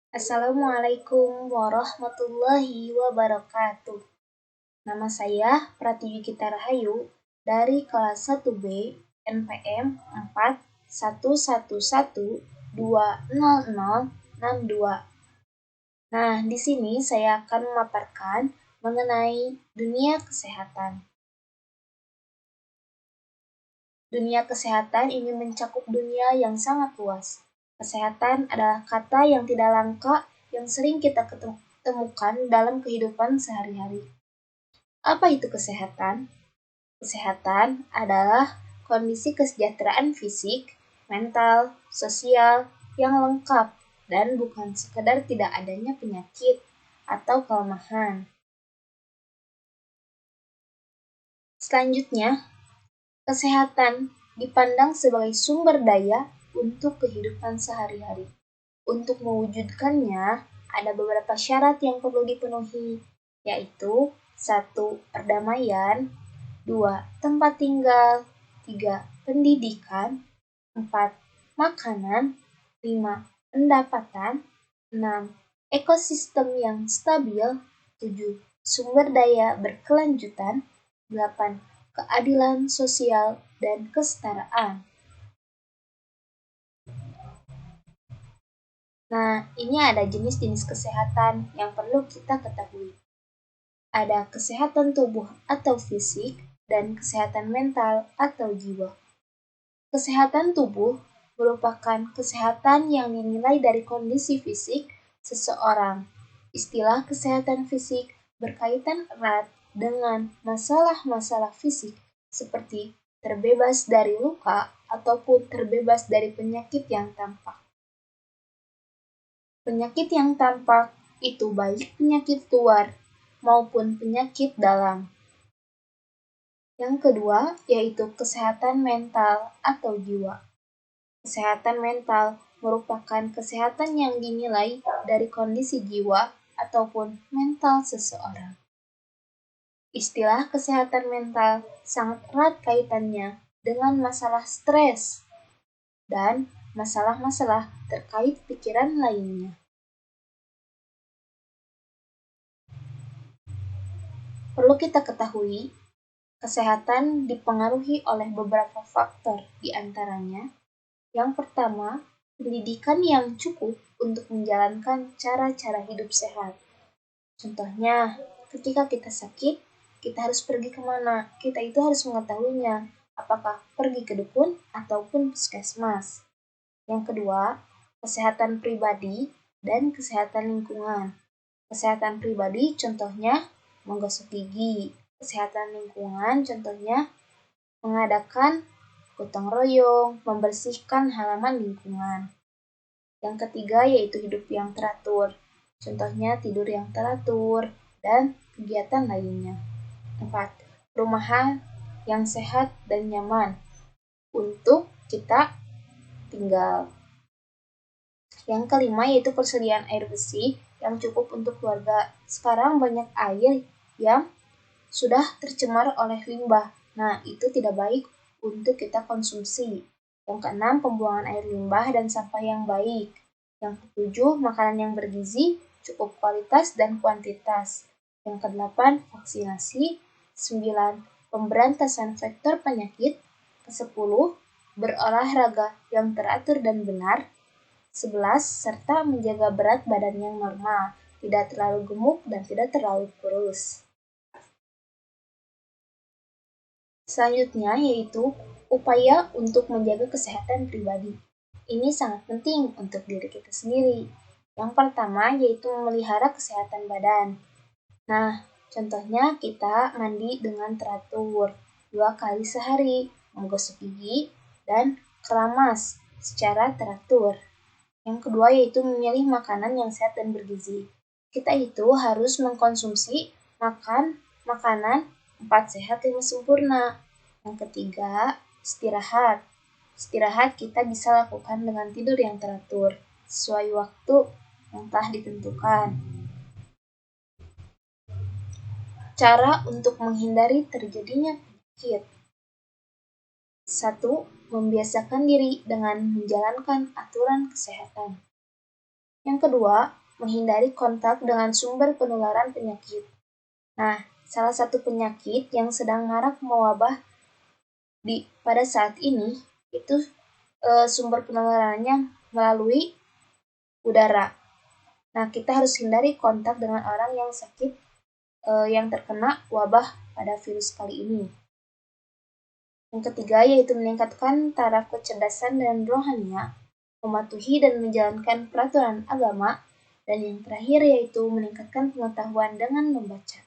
Assalamualaikum warahmatullahi wabarakatuh. Nama saya Pratiwi Gita Rahayu dari kelas 1B NPM 411120062. Nah, di sini saya akan memaparkan mengenai dunia kesehatan. Dunia kesehatan ini mencakup dunia yang sangat luas. Kesehatan adalah kata yang tidak langka yang sering kita temukan dalam kehidupan sehari-hari. Apa itu kesehatan? Kesehatan adalah kondisi kesejahteraan fisik, mental, sosial yang lengkap dan bukan sekedar tidak adanya penyakit atau kelemahan. Selanjutnya, kesehatan dipandang sebagai sumber daya untuk kehidupan sehari-hari. Untuk mewujudkannya, ada beberapa syarat yang perlu dipenuhi, yaitu 1. Perdamaian, 2. Tempat tinggal, 3. Pendidikan, 4. Makanan, 5. Pendapatan, 6. Ekosistem yang stabil, 7. Sumber daya berkelanjutan, 8. Keadilan sosial dan kesetaraan. Nah, ini ada jenis-jenis kesehatan yang perlu kita ketahui. Ada kesehatan tubuh atau fisik dan kesehatan mental atau jiwa. Kesehatan tubuh merupakan kesehatan yang dinilai dari kondisi fisik seseorang. Istilah kesehatan fisik berkaitan erat dengan masalah-masalah fisik seperti terbebas dari luka ataupun terbebas dari penyakit yang tampak. Penyakit yang tampak itu baik penyakit luar maupun penyakit dalam. Yang kedua yaitu kesehatan mental atau jiwa. Kesehatan mental merupakan kesehatan yang dinilai dari kondisi jiwa ataupun mental seseorang. Istilah kesehatan mental sangat erat kaitannya dengan masalah stres dan masalah-masalah terkait pikiran lainnya. Perlu kita ketahui, kesehatan dipengaruhi oleh beberapa faktor, di antaranya yang pertama, pendidikan yang cukup untuk menjalankan cara-cara hidup sehat. Contohnya, ketika kita sakit, kita harus pergi kemana? Kita itu harus mengetahuinya, apakah pergi ke dukun ataupun puskesmas. Yang kedua, kesehatan pribadi dan kesehatan lingkungan. Kesehatan pribadi contohnya menggosok gigi. Kesehatan lingkungan contohnya mengadakan gotong royong, membersihkan halaman lingkungan. Yang ketiga yaitu hidup yang teratur. Contohnya tidur yang teratur dan kegiatan lainnya. 4. Perumahan yang sehat dan nyaman untuk kita tinggal. Yang kelima yaitu persediaan air bersih yang cukup untuk keluarga. Sekarang banyak air yang sudah tercemar oleh limbah. Nah, itu tidak baik untuk kita konsumsi. Yang keenam, pembuangan air limbah dan sampah yang baik. Yang ketujuh, makanan yang bergizi, cukup kualitas dan kuantitas. Yang kedelapan, vaksinasi. 9. Pemberantasan vektor penyakit. Kesepuluh, berolahraga yang teratur dan benar. 11. Serta menjaga berat badan yang normal, tidak terlalu gemuk dan tidak terlalu kurus. Selanjutnya yaitu upaya untuk menjaga kesehatan pribadi. Ini sangat penting untuk diri kita sendiri. Yang pertama yaitu memelihara kesehatan badan. Nah, contohnya kita mandi dengan teratur 2 kali sehari, menggosok gigi, dan keramas secara teratur. Yang kedua yaitu memilih makanan yang sehat dan bergizi. Kita itu harus mengkonsumsi makanan 4 sehat 5 sempurna. Yang ketiga, istirahat. Istirahat kita bisa lakukan dengan tidur yang teratur, sesuai waktu yang telah ditentukan. Cara untuk menghindari terjadinya penyakit. 1. Membiasakan diri dengan menjalankan aturan kesehatan. Yang kedua, menghindari kontak dengan sumber penularan penyakit. Nah, salah satu penyakit yang sedang marak mewabah pada saat ini itu sumber penularannya melalui udara. Nah, kita harus hindari kontak dengan orang yang sakit yang terkena wabah pada virus kali ini. Yang ketiga yaitu meningkatkan taraf kecerdasan dan rohania, mematuhi dan menjalankan peraturan agama, dan yang terakhir yaitu meningkatkan pengetahuan dengan membaca.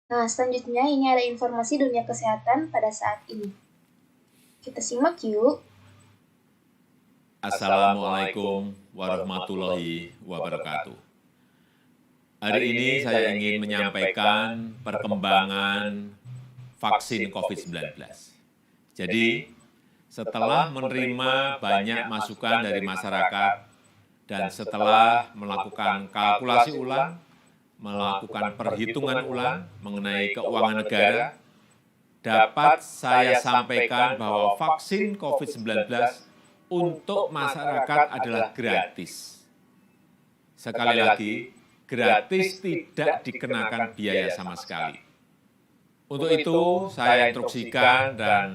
Nah, selanjutnya ini ada informasi dunia kesehatan pada saat ini. Kita simak yuk. Assalamualaikum warahmatullahi wabarakatuh. Hari ini saya ingin menyampaikan perkembangan vaksin COVID-19. Jadi, setelah menerima banyak masukan dari masyarakat dan setelah melakukan kalkulasi ulang, melakukan perhitungan ulang mengenai keuangan negara, dapat saya sampaikan bahwa vaksin COVID-19 untuk masyarakat adalah gratis. Sekali lagi, gratis, tidak dikenakan biaya sama sekali. Untuk itu, saya instruksikan dan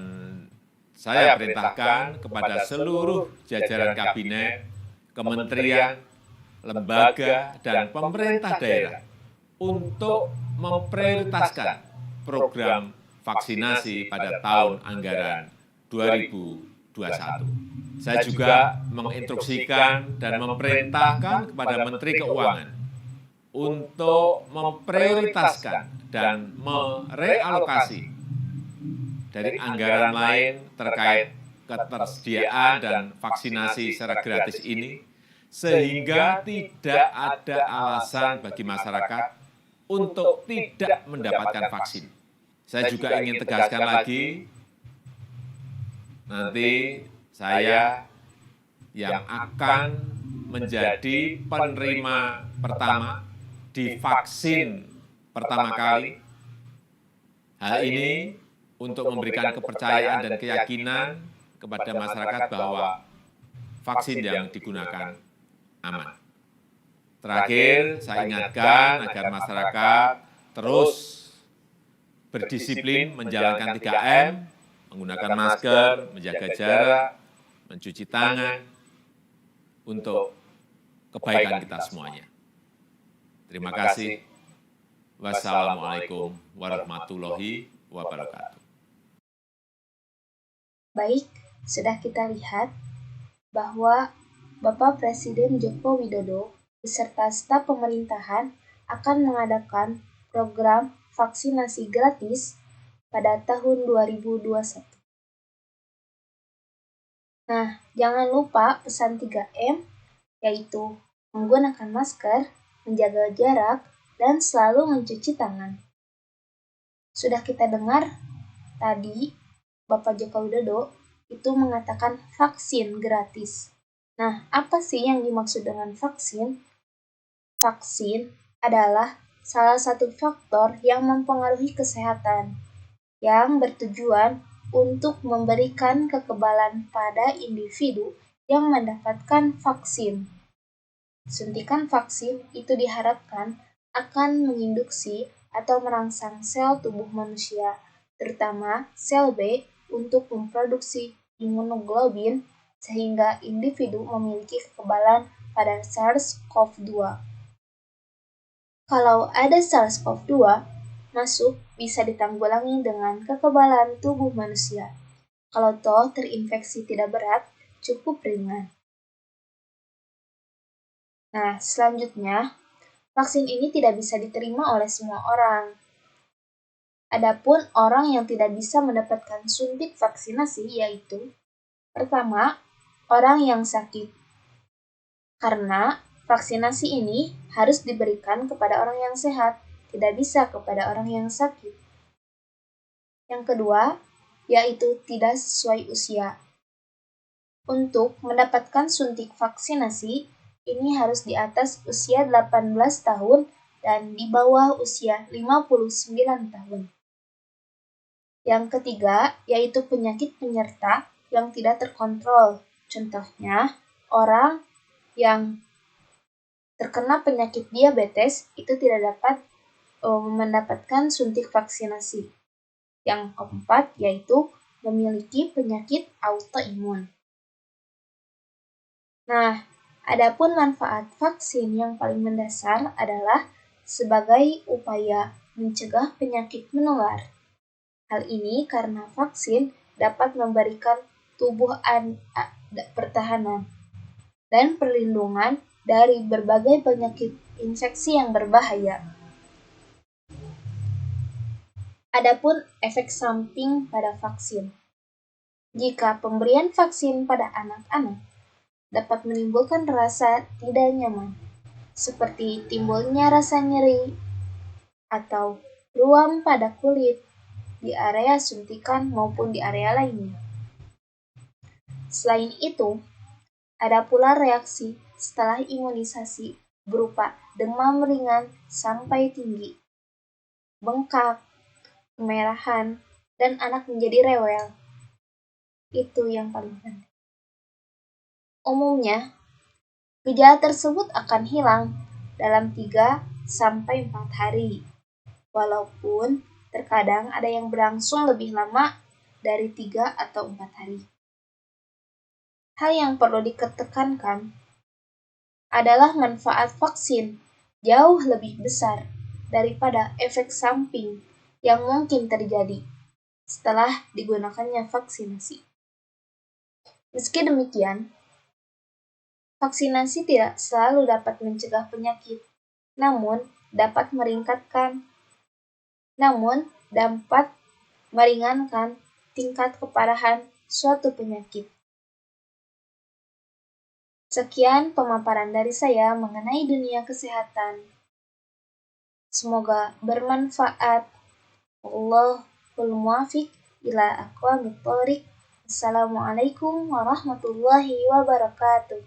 saya perintahkan kepada seluruh jajaran kabinet, kementerian, lembaga, dan pemerintah daerah untuk memprioritaskan program vaksinasi pada tahun anggaran 2021. Saya juga menginstruksikan dan memerintahkan kepada Menteri Keuangan untuk memprioritaskan dan merealokasi dari anggaran lain terkait ketersediaan dan vaksinasi secara gratis ini, sehingga tidak ada alasan bagi masyarakat untuk tidak mendapatkan vaksin. Saya juga ingin tegaskan lagi, nanti saya yang akan menjadi penerima pertama di vaksin pertama kali. Hal ini untuk memberikan kepercayaan dan keyakinan kepada masyarakat bahwa vaksin yang digunakan aman. Terakhir, saya ingatkan agar masyarakat terus berdisiplin menjalankan 3M, menggunakan masker, menjaga jarak, mencuci tangan, untuk kebaikan kita semuanya. Terima kasih. Wassalamualaikum warahmatullahi wabarakatuh. Baik, sudah kita lihat bahwa Bapak Presiden Joko Widodo beserta staf pemerintahan akan mengadakan program vaksinasi gratis pada tahun 2021. Nah, jangan lupa pesan 3M, yaitu menggunakan masker, menjaga jarak, dan selalu mencuci tangan. Sudah kita dengar tadi, Bapak Joko Widodo itu mengatakan vaksin gratis. Nah, apa sih yang dimaksud dengan vaksin? Vaksin adalah salah satu faktor yang mempengaruhi kesehatan, yang bertujuan untuk memberikan kekebalan pada individu yang mendapatkan vaksin. Suntikan vaksin itu diharapkan akan menginduksi atau merangsang sel tubuh manusia, terutama sel B, untuk memproduksi imunoglobin sehingga individu memiliki kekebalan pada SARS-CoV-2. Kalau ada SARS-CoV-2 masuk, bisa ditanggulangi dengan kekebalan tubuh manusia. Kalau toh terinfeksi tidak berat, cukup ringan. Nah, selanjutnya, vaksin ini tidak bisa diterima oleh semua orang. Adapun orang yang tidak bisa mendapatkan suntik vaksinasi yaitu, pertama, orang yang sakit. Karena vaksinasi ini harus diberikan kepada orang yang sehat, tidak bisa kepada orang yang sakit. Yang kedua, yaitu tidak sesuai usia. Untuk mendapatkan suntik vaksinasi, ini harus di atas usia 18 tahun dan di bawah usia 59 tahun. Yang ketiga, yaitu penyakit penyerta yang tidak terkontrol. Contohnya, orang yang terkena penyakit diabetes itu tidak dapat mendapatkan suntik vaksinasi. Yang keempat yaitu memiliki penyakit autoimun. Nah, adapun manfaat vaksin yang paling mendasar adalah sebagai upaya mencegah penyakit menular. Hal ini karena vaksin dapat memberikan tubuh pertahanan dan perlindungan dari berbagai penyakit infeksi yang berbahaya. Adapun efek samping pada vaksin. Jika pemberian vaksin pada anak-anak dapat menimbulkan rasa tidak nyaman, seperti timbulnya rasa nyeri atau ruam pada kulit di area suntikan maupun di area lainnya. Selain itu, ada pula reaksi setelah imunisasi berupa demam ringan sampai tinggi, bengkak, kemerahan, dan anak menjadi rewel. Itu yang paling penting. Umumnya, gejala tersebut akan hilang dalam 3-4 hari, walaupun terkadang ada yang berlangsung lebih lama dari 3 atau 4 hari. Hal yang perlu ditekankan adalah manfaat vaksin jauh lebih besar daripada efek samping yang mungkin terjadi setelah digunakannya vaksinasi. Meski demikian, vaksinasi tidak selalu dapat mencegah penyakit, namun dapat meringankan tingkat keparahan suatu penyakit. Sekian pemaparan dari saya mengenai dunia kesehatan. Semoga bermanfaat. Wallahul muwaffiq ila aqwamit thoriq. Assalamualaikum warahmatullahi wabarakatuh.